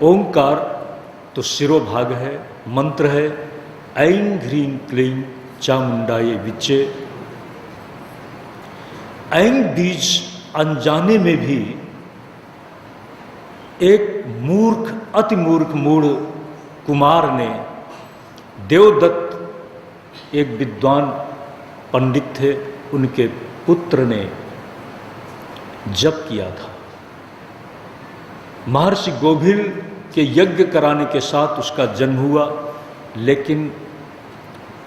ओंकार तो शिरोभाग है, मंत्र है। ऐं ह्रीं क्लीं चामुंडाये विच्चे। ऐं बीज अनजाने में भी एक मूर्ख, अति मूर्ख मूढ़ कुमार ने, देवदत्त एक विद्वान पंडित थे, उनके पुत्र ने जप किया था। महर्षि गोभिल के यज्ञ कराने के साथ उसका जन्म हुआ। लेकिन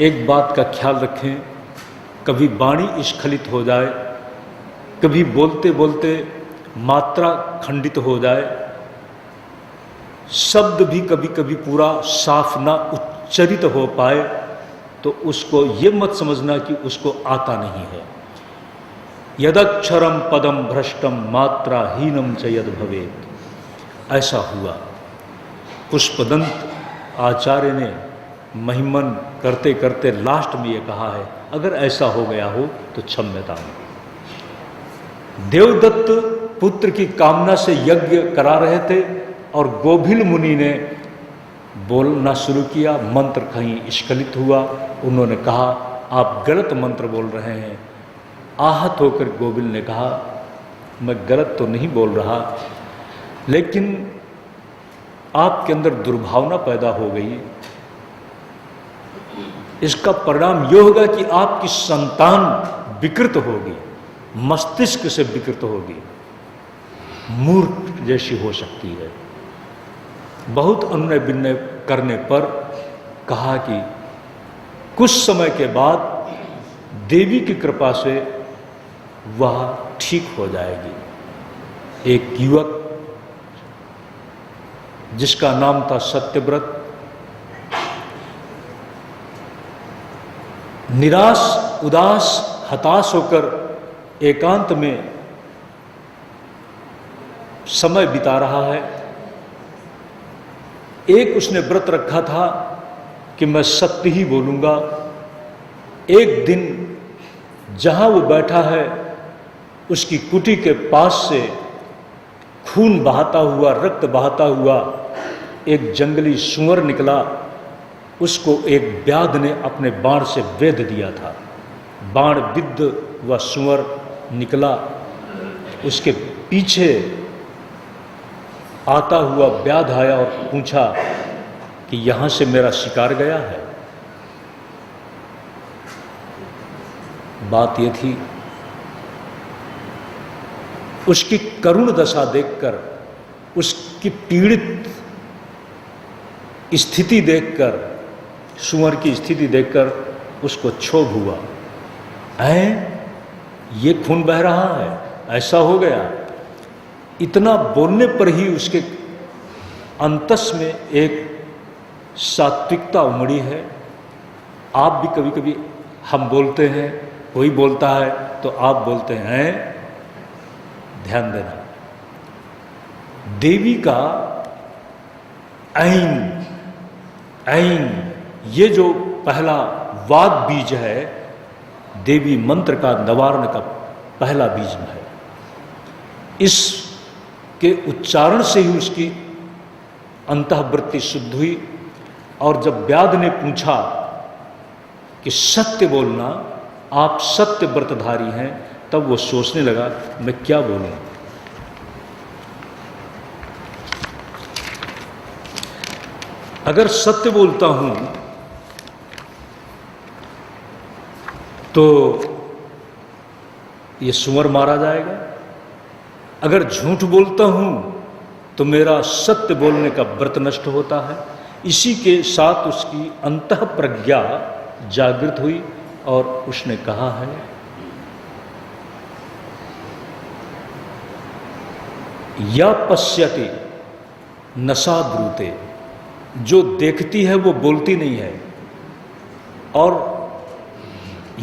एक बात का ख्याल रखें, कभी वाणी स्खलित हो जाए, कभी बोलते बोलते मात्रा खंडित हो जाए, शब्द भी कभी कभी पूरा साफ ना उच्चरित हो पाए, तो उसको ये मत समझना कि उसको आता नहीं है। यदक्षरम पदम भ्रष्टम मात्रा हीनम च यद भवेत्, ऐसा हुआ। पुष्पदंत आचार्य ने महिमन करते करते लास्ट में ये कहा है, अगर ऐसा हो गया हो तो क्षम्यता। देवदत्त पुत्र की कामना से यज्ञ करा रहे थे और गोभिल मुनि ने बोलना शुरू किया, मंत्र कहीं स्खलित हुआ। उन्होंने कहा आप गलत मंत्र बोल रहे हैं। आहत होकर गोभिल ने कहा मैं गलत तो नहीं बोल रहा, लेकिन आपके अंदर दुर्भावना पैदा हो गई। इसका परिणाम यह होगा कि आपकी संतान विकृत होगी, मस्तिष्क से विकृत होगी, मूर्ख जैसी हो सकती है। बहुत अनुनय विनय करने पर कहा कि कुछ समय के बाद देवी की कृपा से वह ठीक हो जाएगी। एक युवक जिसका नाम था सत्यव्रत, निराश, उदास, हताश होकर एकांत में समय बिता रहा है। एक उसने व्रत रखा था कि मैं सत्य ही बोलूंगा। एक दिन जहां वो बैठा है उसकी कुटी के पास से खून बहाता हुआ, रक्त बहाता हुआ एक जंगली सूअर निकला। उसको एक व्याध ने अपने बाण से वेध दिया था। बाण विद्ध वह सूअर निकला, उसके पीछे आता हुआ व्याध आया और पूछा कि यहां से मेरा शिकार गया है। बात यह थी, उसकी करुण दशा देखकर, उसकी पीड़ित स्थिति देखकर, सूअर की स्थिति देखकर उसको क्षोभ हुआ। ये खून बह रहा है, ऐसा हो गया। इतना बोलने पर ही उसके अंतस में एक सात्विकता उमड़ी है। आप भी कभी कभी, हम बोलते हैं, कोई बोलता है तो आप बोलते हैं। ध्यान देना, देवी का ऐं ऐं ये जो पहला वाद बीज है, देवी मंत्र का नवारण का पहला बीज है। इसके उच्चारण से ही उसकी अंतःवृत्ति शुद्ध हुई। और जब व्याध ने पूछा कि सत्य बोलना, आप सत्य व्रतधारी हैं, तब वो सोचने लगा मैं क्या बोलूं। अगर सत्य बोलता हूं तो ये सूअर मारा जाएगा, अगर झूठ बोलता हूं तो मेरा सत्य बोलने का व्रत नष्ट होता है। इसी के साथ उसकी अंतः प्रज्ञा जागृत हुई और उसने कहा है, या पश्यति नशा ब्रूते, जो देखती है वो बोलती नहीं है। और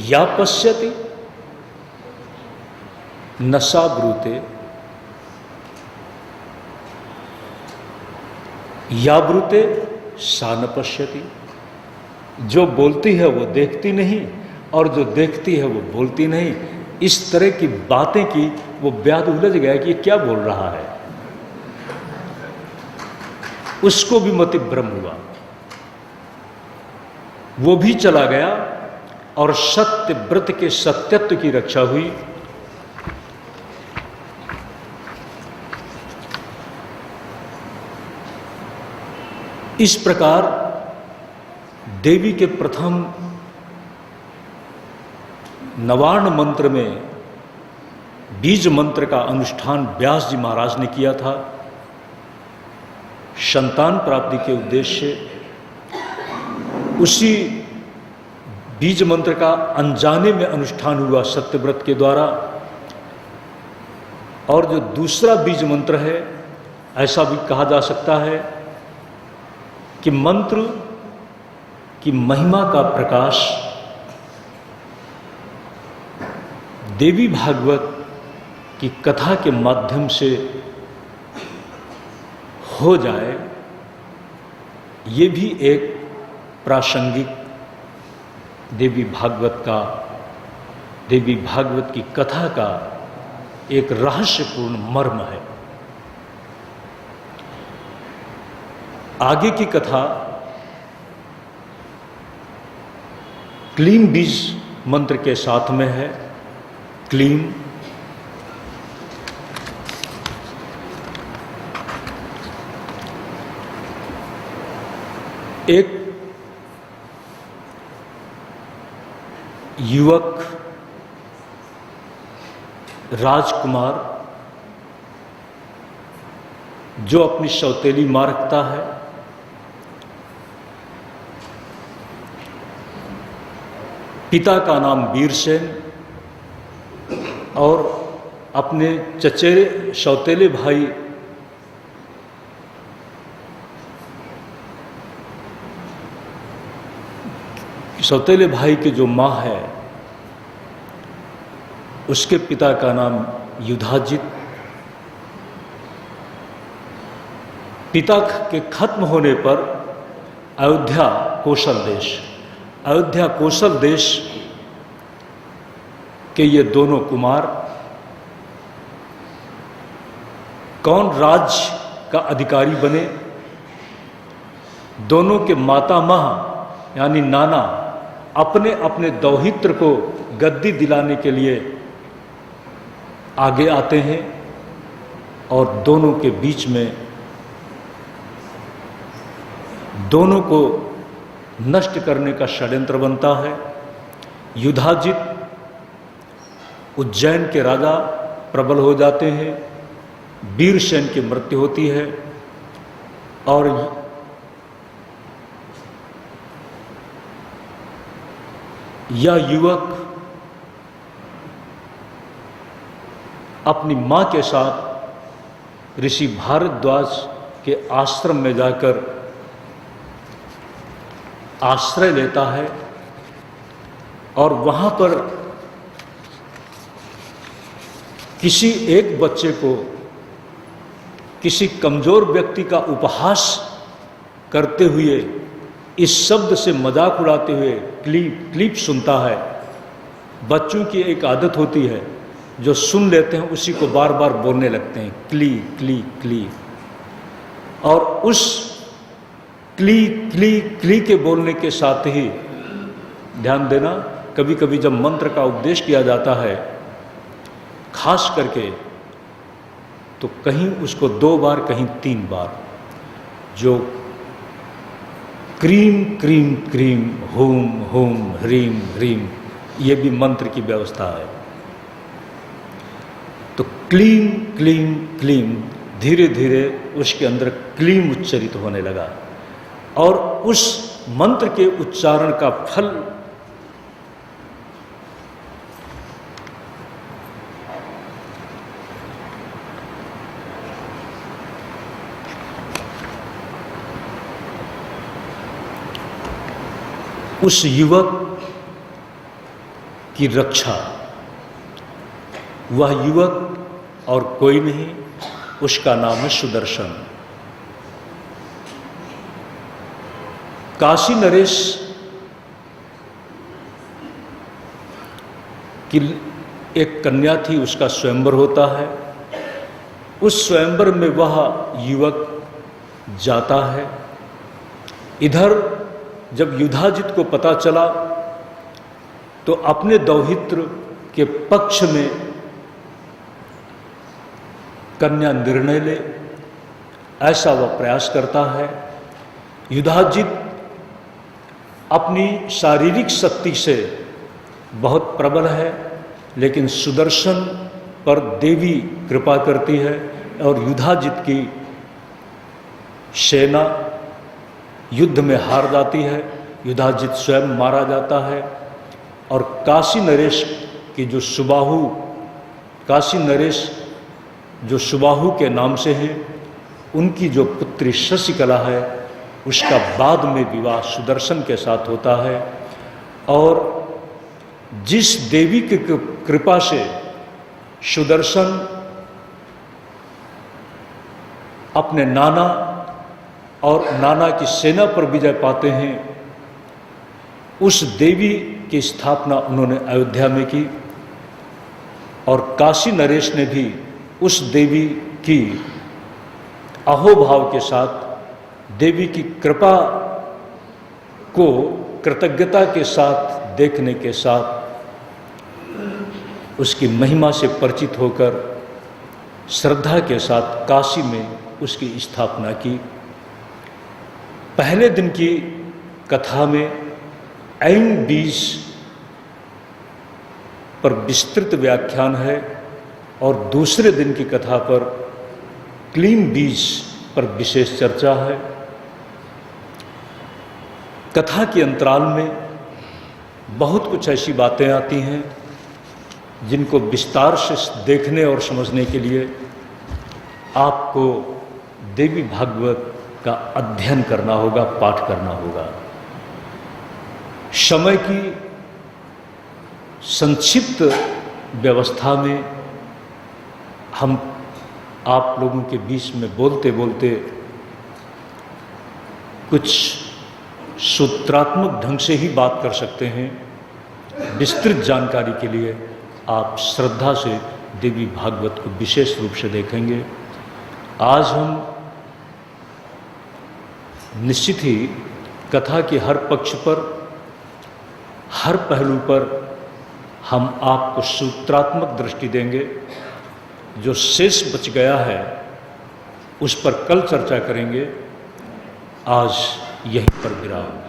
या पश्यति नशा ब्रूते, या ब्रूते सा न पश्यति, जो बोलती है वो देखती नहीं और जो देखती है वो बोलती नहीं। इस तरह की बातें की वो व्याध उलझ गया कि ये क्या बोल रहा है। उसको भी मतिभ्रम हुआ, वो भी चला गया और सत्य व्रत के सत्यत्व की रक्षा हुई। इस प्रकार देवी के प्रथम नवार्ण मंत्र में बीज मंत्र का अनुष्ठान व्यास जी महाराज ने किया था। संतान प्राप्ति के उद्देश्य से उसी बीज मंत्र का अनजाने में अनुष्ठान हुआ सत्यव्रत के द्वारा। और जो दूसरा बीज मंत्र है, ऐसा भी कहा जा सकता है कि मंत्र की महिमा का प्रकाश देवी भागवत की कथा के माध्यम से हो जाए, ये भी एक प्रासंगिक देवी भागवत की कथा का एक रहस्यपूर्ण मर्म है। आगे की कथा क्लीम बीज मंत्र के साथ में है। क्लीम एक युवक राजकुमार जो अपनी सौतेली मां रखता है, पिता का नाम वीरसेन और अपने चचेरे सौतेले भाई की जो माँ है, उसके पिता का नाम युधाजित। पिता के खत्म होने पर अयोध्या कोशल देश के ये दोनों कुमार कौन राज्य का अधिकारी बने, दोनों के मातामह यानी नाना अपने अपने दौहित्र को गद्दी दिलाने के लिए आगे आते हैं और दोनों के बीच में दोनों को नष्ट करने का षड्यंत्र बनता है। युधाजित उज्जैन के राजा प्रबल हो जाते हैं, वीरसेन की मृत्यु होती है और यह युवक अपनी मां के साथ ऋषि भारद्वाज के आश्रम में जाकर आश्रय लेता है और वहां पर किसी एक बच्चे को किसी कमजोर व्यक्ति का उपहास करते हुए, इस शब्द से मजाक उड़ाते हुए क्लीप सुनता है। बच्चों की एक आदत होती है, जो सुन लेते हैं उसी को बार बार बोलने लगते हैं, क्ली क्ली क्ली। और उस क्ली क्ली क्ली के बोलने के साथ ही ध्यान देना, कभी कभी जब मंत्र का उपदेश किया जाता है खास करके, तो कहीं उसको 2 बार कहीं 3 बार, जो क्रीम क्रीम क्रीम होम होम ह्रीम ह्रीम, ये भी मंत्र की व्यवस्था है। तो क्लीम क्लीम क्लीम, धीरे धीरे उसके अंदर क्लीम उच्चरित होने लगा और उस मंत्र के उच्चारण का फल उस युवक की रक्षा, वह युवक और कोई नहीं, उसका नाम है सुदर्शन। काशी नरेश की एक कन्या थी, उसका स्वयंवर होता है। उस स्वयंवर में वह युवक जाता है। इधर जब युधाजित को पता चला तो अपने दौहित्र के पक्ष में कन्या निर्णय ले, ऐसा वह प्रयास करता है। युधाजित अपनी शारीरिक शक्ति से बहुत प्रबल है, लेकिन सुदर्शन पर देवी कृपा करती है और युधाजित की सेना युद्ध में हार जाती है। युधाजित स्वयं मारा जाता है और काशी नरेश की जो सुबाहु, काशी नरेश जो सुबाहु के नाम से है, उनकी जो पुत्री शशिकला है, उसका बाद में विवाह सुदर्शन के साथ होता है। और जिस देवी की कृपा से सुदर्शन अपने नाना और नाना की सेना पर विजय पाते हैं, उस देवी की स्थापना उन्होंने अयोध्या में की और काशी नरेश ने भी उस देवी की अहोभाव के साथ, देवी की कृपा को कृतज्ञता के साथ देखने के साथ, उसकी महिमा से परिचित होकर श्रद्धा के साथ काशी में उसकी स्थापना की। पहले दिन की कथा में ऐन बीज पर विस्तृत व्याख्यान है और दूसरे दिन की कथा पर क्लीम बीज पर विशेष चर्चा है। कथा के अंतराल में बहुत कुछ ऐसी बातें आती हैं जिनको विस्तार से देखने और समझने के लिए आपको देवी भागवत का अध्ययन करना होगा, पाठ करना होगा। समय की संक्षिप्त व्यवस्था में हम आप लोगों के बीच में बोलते बोलते कुछ सूत्रात्मक ढंग से ही बात कर सकते हैं। विस्तृत जानकारी के लिए आप श्रद्धा से देवी भागवत को विशेष रूप से देखेंगे। आज हम निश्चित ही कथा के हर पक्ष पर, हर पहलू पर हम आपको सूत्रात्मक दृष्टि देंगे। जो शेष बच गया है उस पर कल चर्चा करेंगे। आज यहीं पर विराम।